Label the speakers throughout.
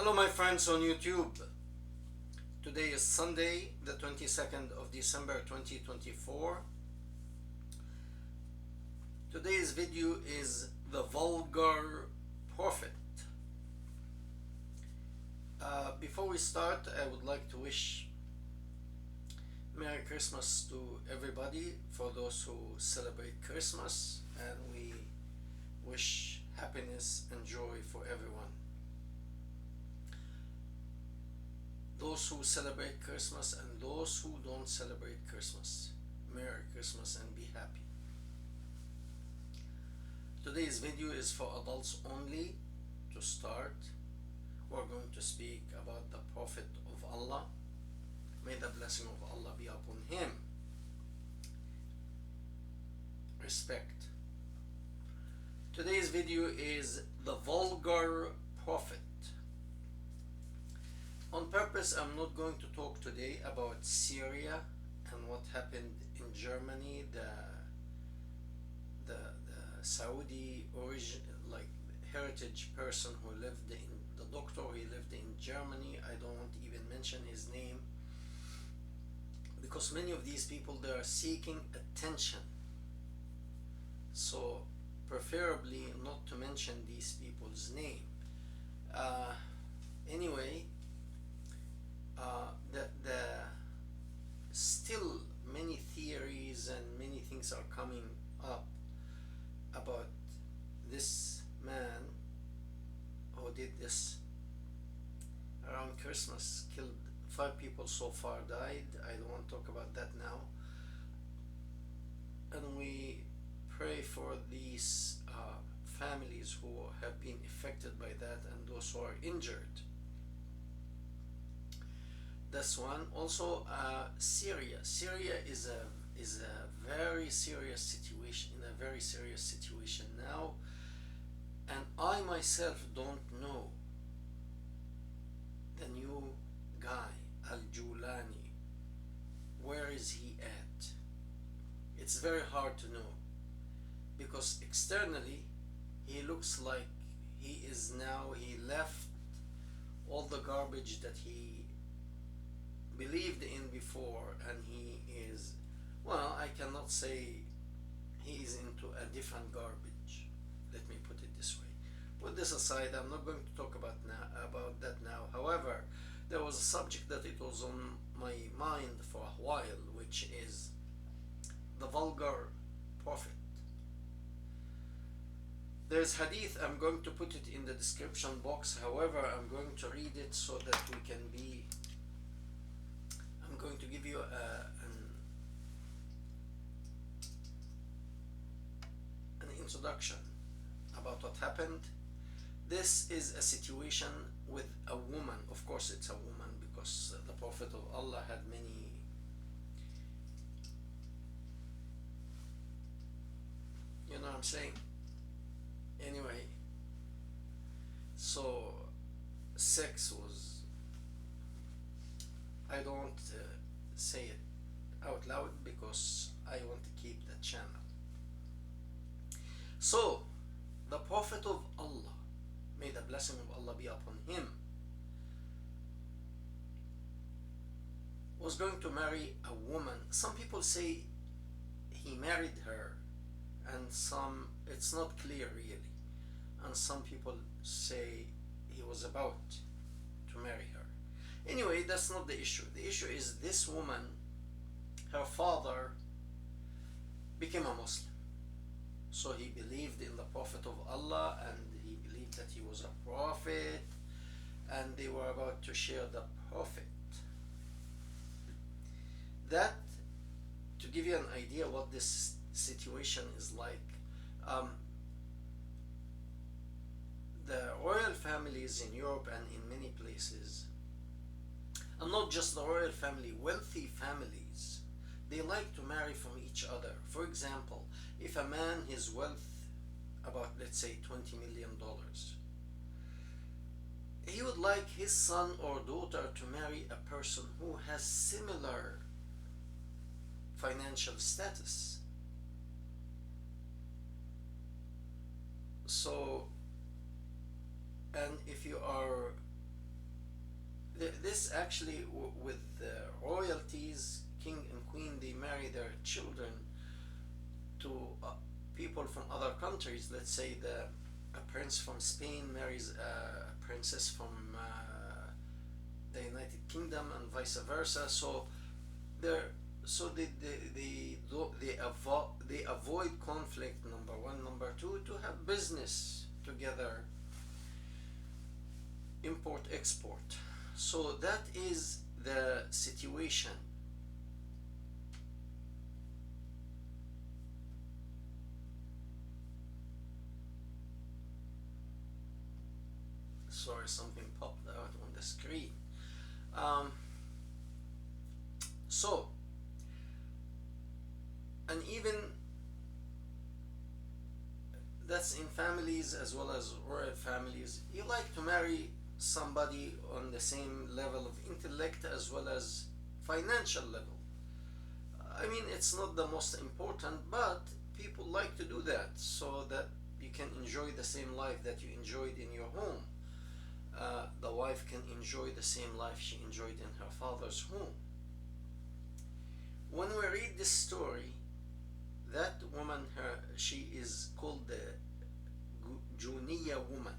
Speaker 1: Hello my friends on YouTube. Today is Sunday, the 22nd of December 2024. Today's video is the vulgar prophet. Before we start, I would like to wish Merry Christmas to everybody for those who celebrate Christmas, and we wish happiness and joy for everyone. Those who celebrate Christmas and those who don't celebrate Christmas, Merry Christmas and be happy. Today's video is for adults only. To start, we're going to speak about the Prophet of Allah. May the blessing of Allah be upon him. Respect. Today's video is the vulgar prophet. On purpose, I'm not going to talk today about Syria and what happened in Germany, the Saudi origin, like heritage person who lived in, the doctor he lived in Germany. I don't want to even mention his name because many of these people, they are seeking attention. So preferably not to mention these people's name. Anyway, the still many theories and many things are coming up about this man who did this around Christmas, killed 5 people so far, died. I don't want to talk about that now. And we pray for these families who have been affected by that and those who are injured. That's one. Also, Syria. Syria is a very serious situation, in a very serious situation now, and I myself don't know the new guy, Al-Julani. Where is he at? It's very hard to know because externally he looks like he left all the garbage that he believed in before, and he is, well, I cannot say he is into a different garbage. Let me put it this way. Put this aside, I'm not going to talk about that now. However, there was a subject that it was on my mind for a while, which is the vulgar prophet. There's hadith, I'm going to put it in the description box. However, I'm going to read it so that we can be, I'm going to give you an introduction about what happened. This is a situation with a woman. Of course it's a woman because the Prophet of Allah had many you know what I'm saying. Anyway, so sex was, I don't want to say it out loud because I want to keep the channel. So the Prophet of Allah, may the blessing of Allah be upon him, was going to marry a woman. Some people say he married her, and some, it's not clear really, and some people say he was about to marry her. Anyway, that's not the issue. The issue is this woman, her father became a Muslim. So he believed in the Prophet of Allah, and he believed that he was a prophet, and they were about to share the prophet. That, to give you an idea what this situation is like, the royal families in Europe and in many places, and not just the royal family, wealthy families, they like to marry from each other. For example, if a man, his wealth about, let's say, $20 million, he would like his son or daughter to marry a person who has similar financial status. So, and if you are this actually with royalties, king and queen, they marry their children to people from other countries. Let's say a prince from Spain marries a princess from the United Kingdom and vice versa. So they're so they avoid conflict. Number one, number two, to have business together, import export. So that is the situation. Sorry, something popped out on the screen. Um, so, and even that's in families as well as royal families. You like to marry somebody on the same level of intellect as well as financial level. I mean, it's not the most important, but people like to do that so that you can enjoy the same life that you enjoyed in your home. The wife can enjoy the same life she enjoyed in her father's home. When we read this story, that woman, she is called the Juniya woman.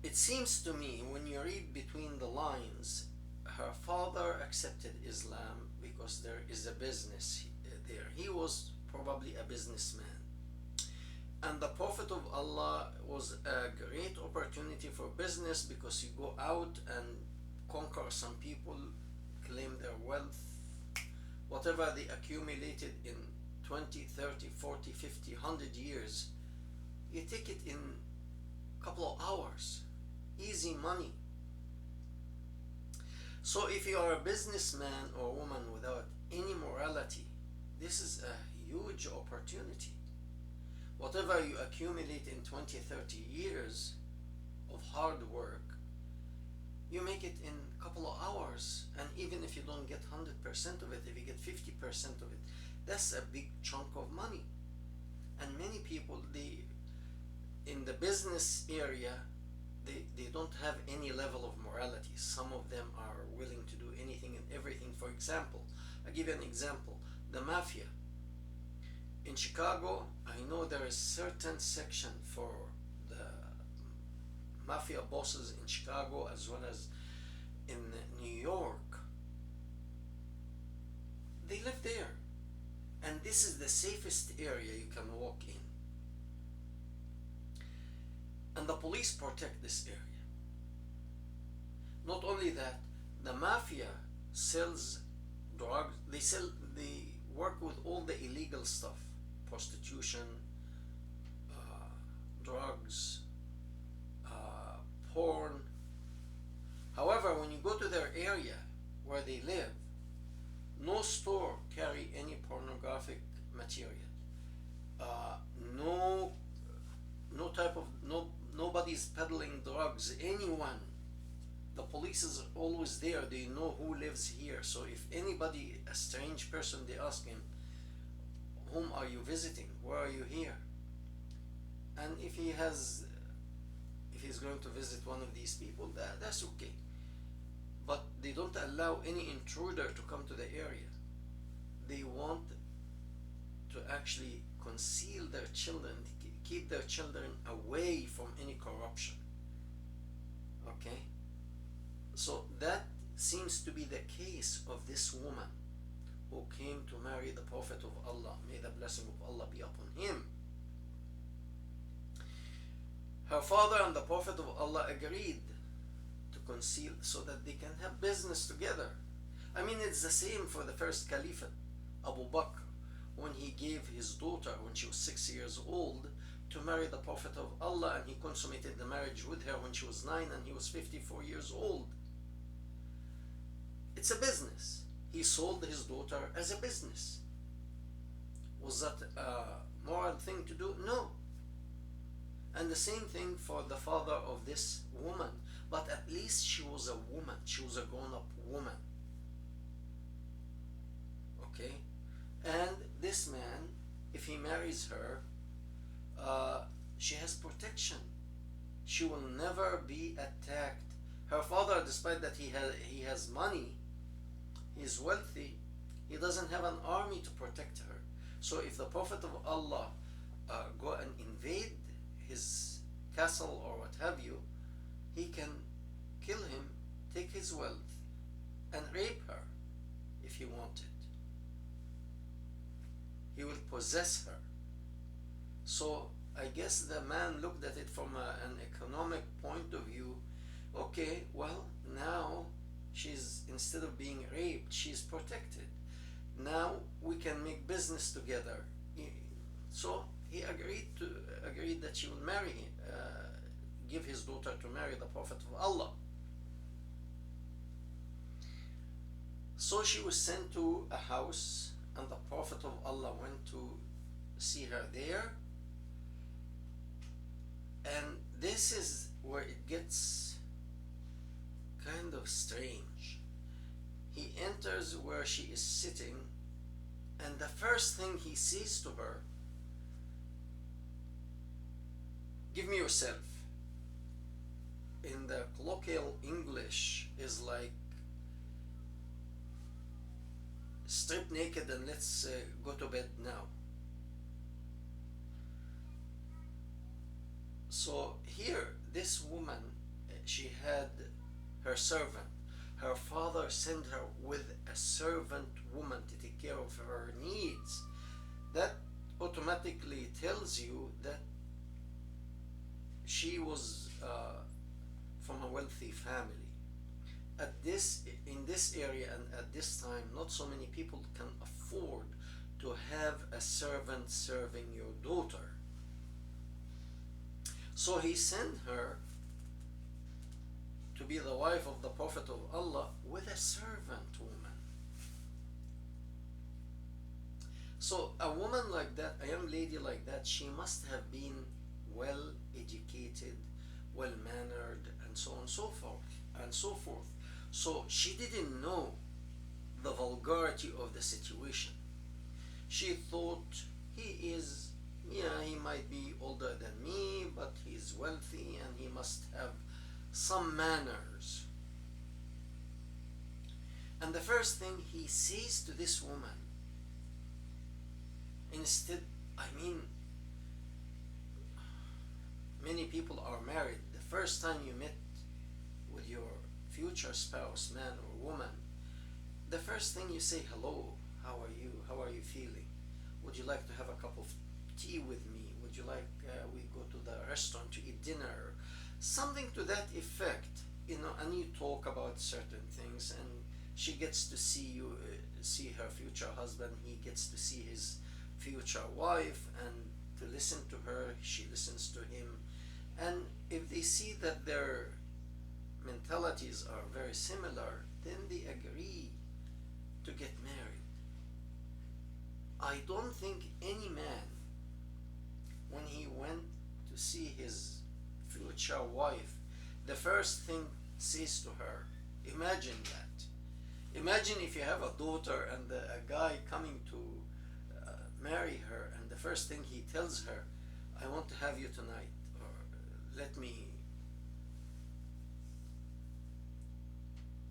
Speaker 1: It seems to me, when you read between the lines, her father accepted Islam because there is a business there. He was probably a businessman. And the Prophet of Allah was a great opportunity for business because you go out and conquer some people, claim their wealth, whatever they accumulated in 20, 30, 40, 50, 100 years, you take it in a couple of hours. Easy money. So if you are a businessman or woman without any morality, this is a huge opportunity. Whatever you accumulate in 20, 30 years of hard work, you make it in a couple of hours. And even if you don't get 100% of it, if you get 50% of it, that's a big chunk of money. And many people, in the business area, they don't have any level of morality. Some of them are willing to do anything and everything. For example, I'll give you an example. The mafia. In Chicago, I know there is certain section for the mafia bosses in Chicago as well as in New York. They live there. And this is the safest area you can walk in. And the police protect this area. Not only that, the mafia sells drugs. They work with all the illegal stuff. Prostitution, drugs, porn. However, when you go to their area where they live, no store carry any pornographic material. Nobody's peddling drugs. Anyone. The police is always there. They know who lives here. So if anybody, a strange person, they ask him, whom are you visiting? Why are you here? And if he's going to visit one of these people, that's okay. But they don't allow any intruder to come to the area. They want to actually conceal their children, keep their children away from any corruption. Okay? So that seems to be the case of this woman who came to marry the Prophet of Allah. May the blessing of Allah be upon him. Her father and the Prophet of Allah agreed to conceal so that they can have business together. I mean, it's the same for the first Caliph, Abu Bakr, when he gave his daughter, when she was 6 years old, to marry the Prophet of Allah, and he consummated the marriage with her when she was 9 and he was 54 years old. It's a business. He sold his daughter as a business. Was that a moral thing to do? No. And the same thing for the father of this woman. But at least she was a woman. She was a grown-up woman. Okay? And this man, if he marries her, she has protection. She will never be attacked Her father, despite that he has money, he's wealthy, he doesn't have an army to protect her. So if the Prophet of Allah go and invade his castle or what have you, he can kill him, take his wealth, and rape her if he wanted. He will possess her. So I guess the man looked at it from an economic point of view. Okay, well, now she's, instead of being raped, she's protected. Now we can make business together. So he agreed that she would marry him, give his daughter to marry the Prophet of Allah. So she was sent to a house, and the Prophet of Allah went to see her there. And this is where it gets kind of strange. He enters where she is sitting, and the first thing he says to her, "Give me yourself." In the colloquial English is like, strip naked and let's go to bed now. So here, this woman, she had her servant. Her father sent her with a servant woman to take care of her needs. That automatically tells you that she was from a wealthy family. In this area and at this time, not so many people can afford to have a servant serving your daughter. So he sent her to be the wife of the Prophet of Allah with a servant woman. So a woman like that, a young lady like that, she must have been well educated, well mannered, and so on and so forth. So she didn't know the vulgarity of the situation. She thought, he might be older than me, but he's wealthy and he must have some manners. And the first thing he says to this woman, many people are married. The first time you met with your future spouse, man or woman, the first thing you say, "Hello, how are you? How are you feeling? Would you like to have a cup of tea with me? Would you like we go to the restaurant to eat dinner?" Something to that effect, and you talk about certain things, and she gets to see her future husband, he gets to see his future wife, and to listen to her, she listens to him. And if they see that their mentalities are very similar, then they agree to get married. I don't think any man, when he went to see his future wife, the first thing says to her, imagine that. Imagine if you have a daughter and a guy coming to marry her, and the first thing he tells her, "I want to have you tonight," or "Let me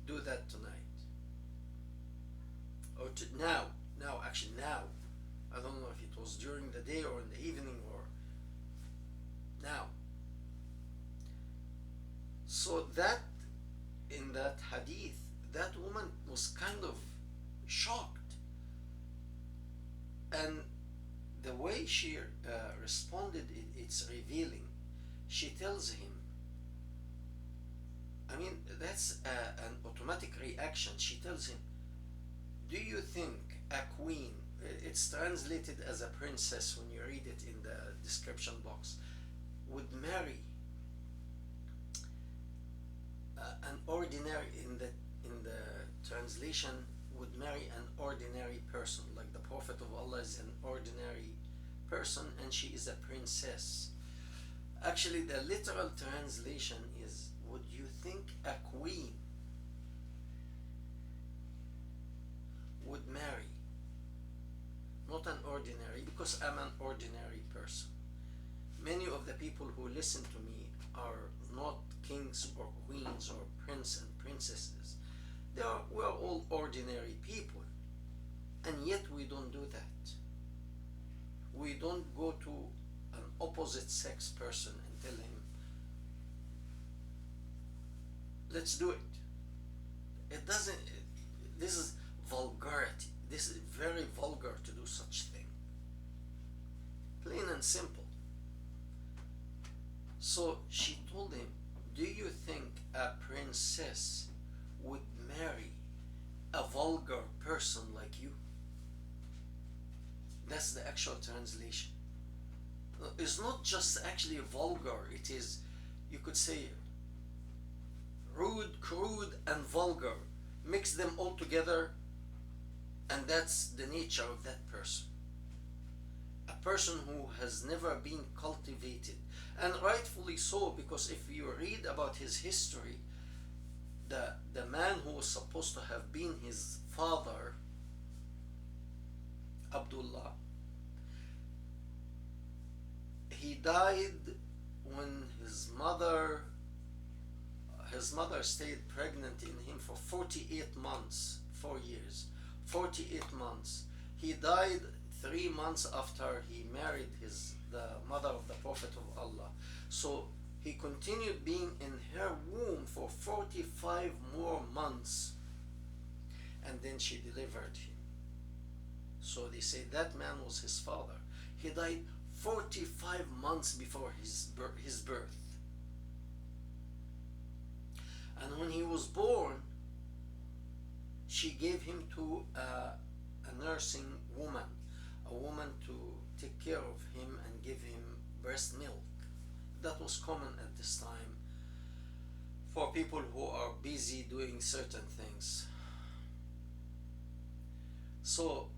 Speaker 1: do that tonight," or now. I don't know if it was during the day or in the evening or now. So that, in that hadith, that woman was kind of shocked. And the way she responded, it's revealing. She tells him, that's an automatic reaction. She tells him, "Do you think a queen," it's translated as a princess when you read it in the description box, "would marry an ordinary," in the translation, "would marry an ordinary person, like the Prophet of Allah is an ordinary person and she is a princess." Actually, the literal translation is, "Would you think a queen would marry not an ordinary," because I'm an ordinary person. Many of the people who listen to me are not kings or queens or prince and princesses. We're all ordinary people, and yet we don't do that. We don't go to an opposite sex person and tell him, let's do it. It doesn't, this is vulgarity. This is very vulgar to do such thing. Plain and simple. So she told him, do you think a princess would marry a vulgar person like you? That's the actual translation. It's not just actually vulgar, it is, you could say, rude, crude, and vulgar. Mix them all together, and that's the nature of that person. A person who has never been cultivated, and rightfully so, because if you read about his history, the man who was supposed to have been his father, Abdullah, he died when his mother stayed pregnant in him for 48 months, 4 years, 48 months. He died 3 months after he married the mother of the Prophet of Allah. So he continued being in her womb for 45 more months, and then she delivered him. So they say that man was his father. He died 45 months before his birth. And when he was born, she gave him to a nursing woman, a woman to take care of him and give him breast milk. That was common at this time for people who are busy doing certain things. So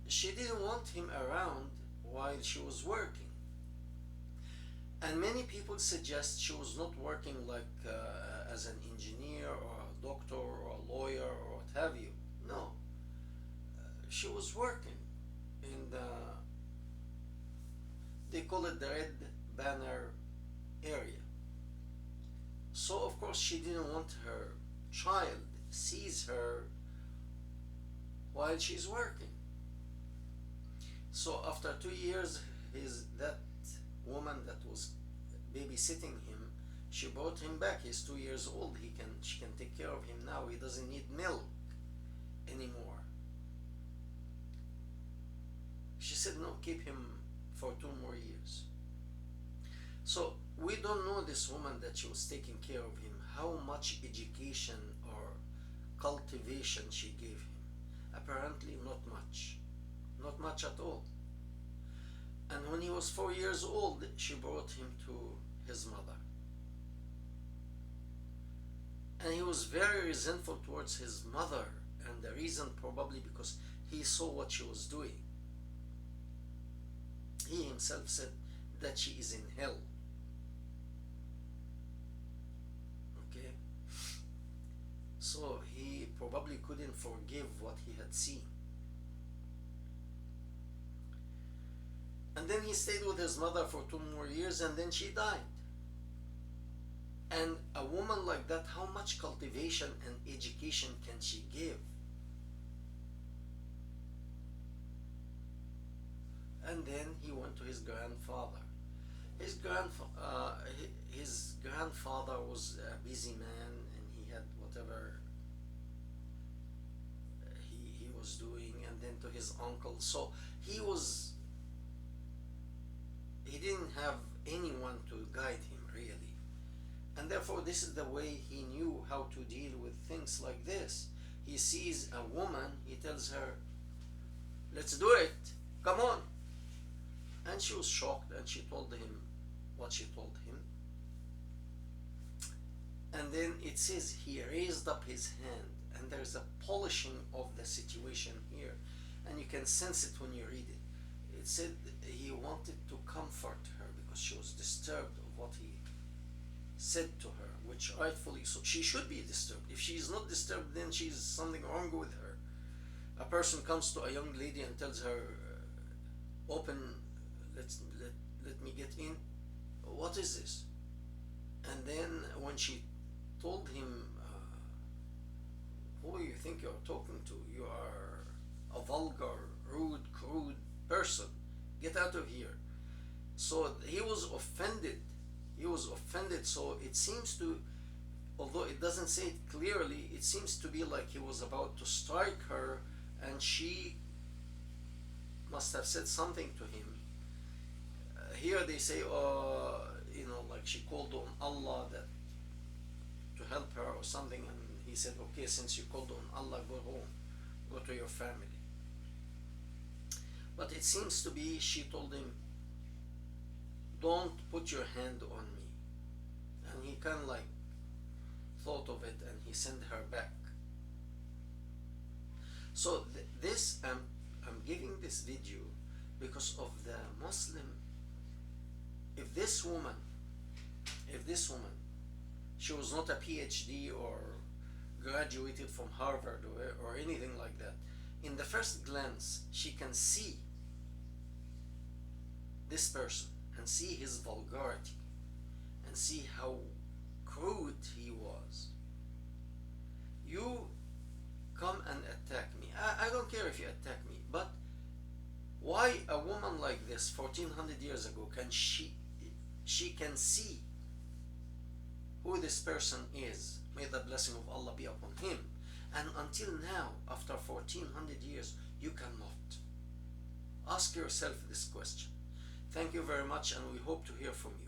Speaker 1: she didn't want him around while she was working. And many people suggest she was not working like as an engineer or a doctor or a lawyer or what have you. No. She was working in they call it the Red Banner area. So of course she didn't want her child sees her while she's working. So after 2 years, that woman that was babysitting him, she brought him back. He's 2 years old. She can take care of him now. He doesn't need milk anymore. She said, no, keep him for 2 more years. So we don't know this woman that she was taking care of him, how much education or cultivation she gave him. Apparently not much. Not much at all. And when he was 4 years old, she brought him to his mother. And he was very resentful towards his mother, and the reason probably because he saw what she was doing. He himself said that she is in hell. Okay? So he probably couldn't forgive what he had seen. And then he stayed with his mother for 2 more years, and then she died. And a woman like that, how much cultivation and education can she give? And then he went to his grandfather. His grandfather was a busy man, and he had whatever he was doing, and then to his uncle. So he didn't have anyone to guide him really, and therefore this is the way he knew how to deal with things like this. He sees a woman, he tells her, let's do it, come on. And she was shocked, and she told him what she told him. And then it says he raised up his hand, and there's a polishing of the situation here, and you can sense it when you read it. It said he wanted to comfort her because she was disturbed of what he said to her, which rightfully so. She should be disturbed. If she is not disturbed, then she's something wrong with her. A person comes to a young lady and tells her, open, let me get in. What is this? And then when she told him who you think you're talking to? You are a vulgar, rude, crude person. Get out of here. So he was offended. He was offended. So it seems to, although it doesn't say it clearly, it seems to be like he was about to strike her, and she must have said something to him. Here they say, like she called on Allah that to help her or something, and he said, okay, since you called on Allah, go home, go to your family. But it seems to be she told him, don't put your hand on me. And he kind of like thought of it, and he sent her back. So this, I'm giving this video because of the Muslim. If this woman, she was not a PhD or graduated from Harvard or anything like that, in the first glance she can see this person and see his vulgarity and see how crude he was. You come and attack me. I don't care if you attack me, but why a woman like this 1400 years ago can she can see who this person is, may the blessing of Allah be upon him, and until now, after 1400 years, you cannot? Ask yourself this question. Thank you very much, and we hope to hear from you.